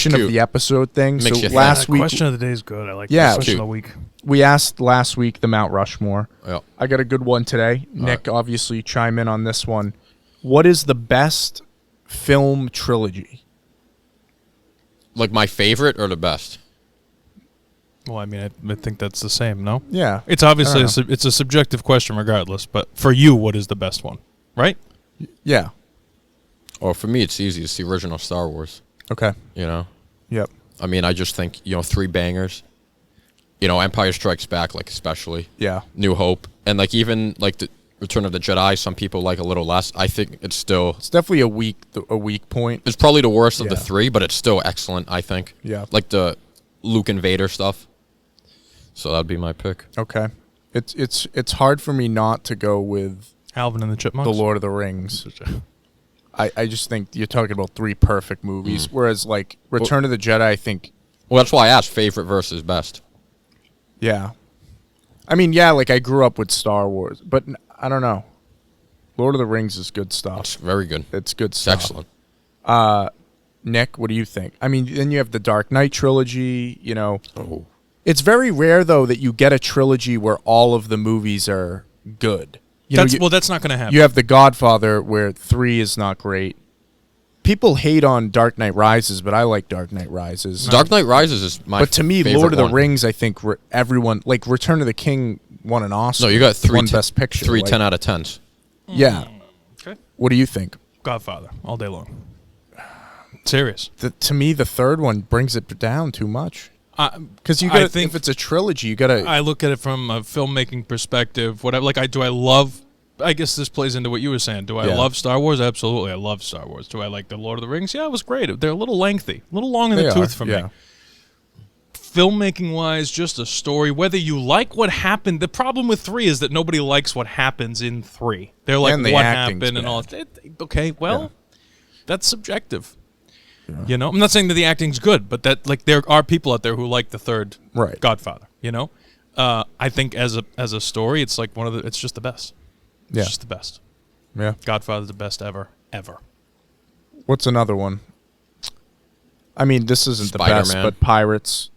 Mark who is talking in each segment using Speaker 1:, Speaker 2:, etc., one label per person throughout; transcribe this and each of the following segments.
Speaker 1: of the episode thing.
Speaker 2: Makes
Speaker 1: So
Speaker 2: you
Speaker 1: last
Speaker 2: think.
Speaker 1: week,
Speaker 3: Question of the day is good. I like
Speaker 1: Yeah.
Speaker 3: that. Question
Speaker 2: Cute.
Speaker 3: of the week.
Speaker 1: we asked last week the Mount Rushmore.
Speaker 2: Yeah.
Speaker 1: I got a good one today. Nick, obviously, chime in on this one. What is the best film trilogy?
Speaker 2: Like my favorite or the best?
Speaker 3: Well, I mean, I think that's the same, no?
Speaker 1: Yeah.
Speaker 3: It's obviously
Speaker 1: I don't
Speaker 3: it's a subjective question regardless, but for you, what is the best one, right?
Speaker 1: Yeah.
Speaker 2: Or for me, it's easy. It's the original Star Wars.
Speaker 1: Okay.
Speaker 2: You know?
Speaker 1: Yep.
Speaker 2: I mean, I just think, 3 bangers. Empire Strikes Back, like, especially.
Speaker 1: Yeah.
Speaker 2: New Hope. And, like, even, like, the Return of the Jedi, some people like a little less. I think it's still...
Speaker 1: It's definitely a weak point.
Speaker 2: It's probably the worst of the
Speaker 1: Yeah.
Speaker 2: 3, but it's still excellent, I think.
Speaker 1: Yeah.
Speaker 2: Like the Luke and Vader stuff. So that'd be my pick.
Speaker 1: Okay. It's hard for me not to go with
Speaker 3: Alvin and the Chipmunks.
Speaker 1: The Lord of the Rings. I just think you're talking about 3 perfect movies, whereas like Return of the Jedi, I think.
Speaker 2: Well, that's why I asked favorite versus best.
Speaker 1: Yeah. I mean, yeah, like I grew up with Star Wars, but I don't know. Lord of the Rings is good stuff.
Speaker 2: It's very good.
Speaker 1: It's good
Speaker 2: It's
Speaker 1: stuff.
Speaker 2: excellent.
Speaker 1: Nick, what do you think? I mean, then you have the Dark Knight trilogy,
Speaker 2: Oh.
Speaker 1: It's very rare, though, that you get a trilogy where all of the movies are good.
Speaker 3: That's not going to happen.
Speaker 1: You have The Godfather, where 3 is not great. People hate on Dark Knight Rises, but I like Dark Knight Rises.
Speaker 2: Dark Knight Rises is my
Speaker 1: But to me,
Speaker 2: favorite
Speaker 1: Lord of the
Speaker 2: one.
Speaker 1: Rings, I think everyone... Like, Return of the King won an Oscar.
Speaker 2: No, you got 3
Speaker 1: Won Best Picture.
Speaker 2: 3
Speaker 1: like,
Speaker 2: 10 out of 10s.
Speaker 1: Yeah.
Speaker 3: Okay.
Speaker 1: What do you think?
Speaker 3: Godfather, all day long. Serious.
Speaker 1: To me, the third one brings it down too much. Because you
Speaker 3: I
Speaker 1: got
Speaker 3: think
Speaker 1: if it's a trilogy, you got to...
Speaker 3: I look at it from a filmmaking perspective. Do I love? I guess this plays into what you were saying. Do I
Speaker 1: Yeah.
Speaker 3: love Star Wars? Absolutely, I love Star Wars. Do I like the Lord of the Rings? Yeah, it was great. They're a little lengthy, a little long in the tooth for me. Filmmaking wise, just a story. Whether you like what happened, the problem with 3 is that nobody likes what happens in 3. They're like,
Speaker 1: And the
Speaker 3: what
Speaker 1: acting's
Speaker 3: happened and all. Okay, well, that's subjective.
Speaker 1: Yeah.
Speaker 3: I'm not saying that the acting's good, but that there are people out there who like the third
Speaker 1: Right.
Speaker 3: Godfather. I think as a story, it's like it's just the best. It's
Speaker 1: Yeah.
Speaker 3: just the best.
Speaker 1: Yeah.
Speaker 3: Godfather's the best ever.
Speaker 1: What's another one? I mean, this isn't the best,
Speaker 2: Spider-Man.
Speaker 1: but Pirates.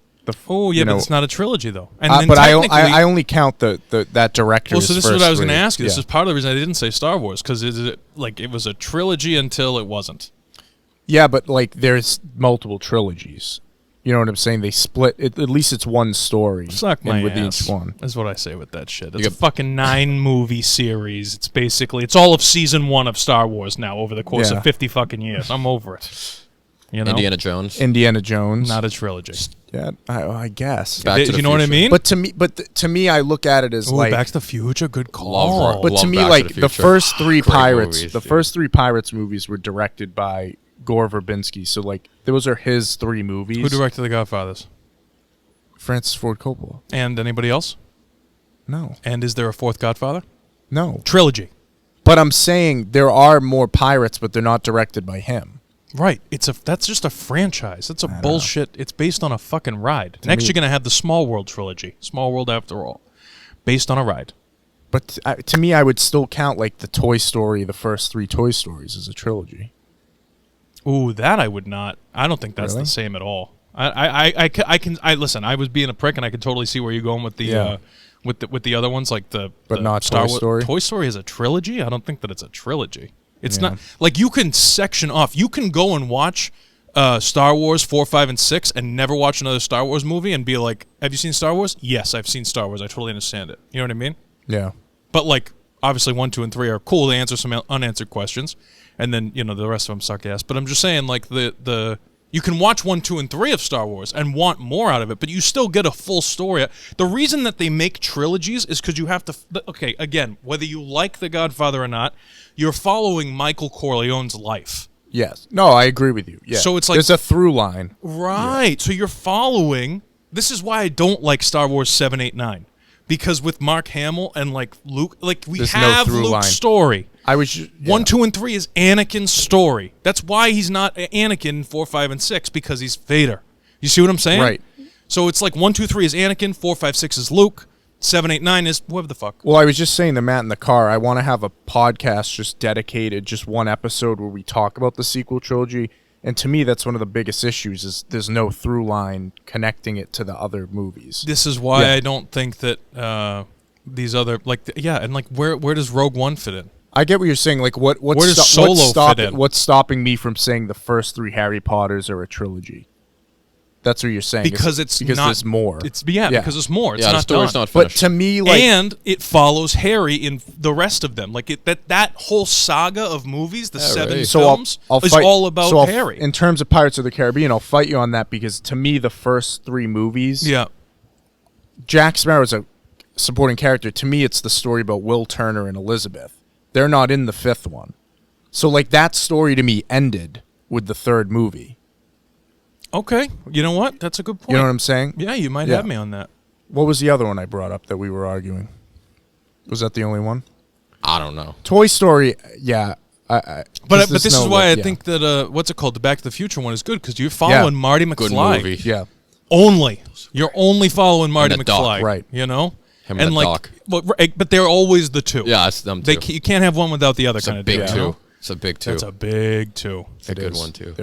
Speaker 3: Oh yeah, but it's not a trilogy though. And then
Speaker 1: but
Speaker 3: technically,
Speaker 1: I only count that director's
Speaker 3: well, so this is
Speaker 1: first
Speaker 3: what I was going to
Speaker 1: 3.
Speaker 3: ask you. This
Speaker 1: Yeah.
Speaker 3: is part of the reason I didn't say Star Wars because it was a trilogy until it wasn't.
Speaker 1: Yeah, but like there's multiple trilogies. You know what I'm saying? They split it. At least it's one story.
Speaker 3: Suck my
Speaker 1: with
Speaker 3: ass.
Speaker 1: each one.
Speaker 3: That's what I say with that shit. It's
Speaker 2: You
Speaker 3: a fucking 9-movie series. It's all of season 1 of Star Wars now over the course
Speaker 1: Yeah.
Speaker 3: of 50 fucking years. I'm over it.
Speaker 2: Indiana Jones.
Speaker 1: Indiana Jones.
Speaker 3: Not a trilogy.
Speaker 1: Yeah, I guess.
Speaker 2: Back to the
Speaker 3: You know what I
Speaker 2: Future.
Speaker 3: mean?
Speaker 1: But to me, I look at it as
Speaker 3: Ooh,
Speaker 1: like.
Speaker 3: Back to the Future, good call.
Speaker 2: Love
Speaker 1: But to
Speaker 2: Love
Speaker 1: me,
Speaker 2: Back to
Speaker 1: like
Speaker 2: the
Speaker 1: the
Speaker 2: Future.
Speaker 1: first 3
Speaker 2: Great
Speaker 1: Pirates,
Speaker 2: movies,
Speaker 1: the
Speaker 2: dude.
Speaker 1: first 3 Pirates movies were directed by Gore Verbinski. So like those are his 3 movies.
Speaker 3: Who directed The Godfathers?
Speaker 1: Francis Ford Coppola.
Speaker 3: And anybody else?
Speaker 1: No,
Speaker 3: And is there a 4th Godfather?
Speaker 1: no.
Speaker 3: Trilogy.
Speaker 1: But I'm saying there are more pirates, but they're not directed by him.
Speaker 3: Right. That's just a franchise. That's a bullshit. It's based on a fucking ride. Next,
Speaker 1: me-
Speaker 3: you're going to have the Small World trilogy. Small World After All. Based on a ride.
Speaker 1: But to me, I would still count like the Toy Story, the first 3 Toy Stories, as a trilogy.
Speaker 3: Ooh, that I would not. I don't think that's
Speaker 1: Really?
Speaker 3: the same at all. I can listen. I was being a prick, and I could totally see where you're going with the
Speaker 1: Yeah.
Speaker 3: with the other ones, like the
Speaker 1: not
Speaker 3: Star
Speaker 1: Toy
Speaker 3: Wars.
Speaker 1: Story?
Speaker 3: Toy Story is a trilogy. I don't think that it's a trilogy. It's
Speaker 1: Yeah.
Speaker 3: not like you can section off. You can go and watch Star Wars 4, 5, and 6, and never watch another Star Wars movie, and be like, "Have you seen Star Wars?" Yes, I've seen Star Wars. I totally understand it. You know what I mean?
Speaker 1: Yeah.
Speaker 3: But like, obviously, 1, 2, and 3 are cool to answer some unanswered questions, and then the rest of them suck ass. But I'm just saying, like the you can watch 1, 2, and 3 of Star Wars and want more out of it, but you still get a full story. The reason that they make trilogies is because you have to. Okay, again, whether you like The Godfather or not, you're following Michael Corleone's life.
Speaker 1: Yes. No, I agree with you. Yeah.
Speaker 3: So it's like-
Speaker 1: there's a through line.
Speaker 3: Right. So you're following. This is why I don't like Star Wars 7, 8, 9. Because with Mark Hamill and like Luke, like we
Speaker 1: There's no
Speaker 3: have
Speaker 1: through
Speaker 3: Luke's
Speaker 1: line.
Speaker 3: story.
Speaker 1: I was ju- yeah.
Speaker 3: 1, 2, and 3 is Anakin's story. That's why he's not Anakin in 4, 5, and 6, because he's Vader. You see what I'm saying?
Speaker 1: Right.
Speaker 3: So it's like 1, 2, 3 is Anakin, 4, 5, 6 is Luke, 7, 8, 9 is whoever the fuck.
Speaker 1: Well, I was just saying to Matt in the car, I want to have a podcast just dedicated, just one episode where we talk about the sequel trilogy And to me, that's one of the biggest issues is there's no through line connecting it to the other movies.
Speaker 3: This is why
Speaker 1: Yeah.
Speaker 3: I don't think that these other and like where does Rogue One fit in?
Speaker 1: I get what you're saying. Like,
Speaker 3: Where does Solo fit in?
Speaker 1: What's stopping me from saying the first 3 Harry Potters are a trilogy? That's what you're saying.
Speaker 3: Because
Speaker 1: because
Speaker 3: not,
Speaker 1: there's more.
Speaker 3: It's because it's more. It's
Speaker 2: yeah, the
Speaker 3: not
Speaker 2: story's
Speaker 3: done.
Speaker 2: not
Speaker 1: But
Speaker 2: finished.
Speaker 1: to me, like,
Speaker 3: And it follows Harry in the rest of them. Like that whole saga of movies, the
Speaker 2: Yeah,
Speaker 3: 7
Speaker 2: right.
Speaker 3: films, is all about Harry.
Speaker 1: In terms of Pirates of the Caribbean, I'll fight you on that because to me, the first 3 movies,
Speaker 3: yeah.
Speaker 1: Jack Sparrow's a supporting character. To me, it's the story about Will Turner and Elizabeth. They're not in the 5th one. So, like, that story to me ended with the 3rd movie.
Speaker 3: Okay. You know what? That's a good point.
Speaker 1: You know what I'm saying?
Speaker 3: Yeah, you might
Speaker 1: Yeah.
Speaker 3: have me on that.
Speaker 1: What was the other one I brought up that we were arguing? Was that the only one?
Speaker 2: I don't know.
Speaker 1: Toy Story, yeah.
Speaker 3: But
Speaker 1: there's
Speaker 3: this is
Speaker 1: no
Speaker 3: why I
Speaker 1: yeah.
Speaker 3: think that what's it called? The Back to the Future one is good because you're following Marty McFly.
Speaker 2: Good movie.
Speaker 1: Yeah.
Speaker 3: Only. You're only following Marty
Speaker 2: the doc,
Speaker 3: McFly.
Speaker 1: right.
Speaker 3: You know?
Speaker 2: Him and the
Speaker 3: like,
Speaker 2: doc.
Speaker 3: but they're always the two.
Speaker 2: Yeah, it's them too.
Speaker 3: You can't have one without the other
Speaker 2: it's
Speaker 3: kind
Speaker 2: a
Speaker 3: of
Speaker 2: big
Speaker 3: deal.
Speaker 2: 2.
Speaker 3: You know?
Speaker 2: It's a big 2.
Speaker 3: That's a big 2.
Speaker 2: It's a good one too.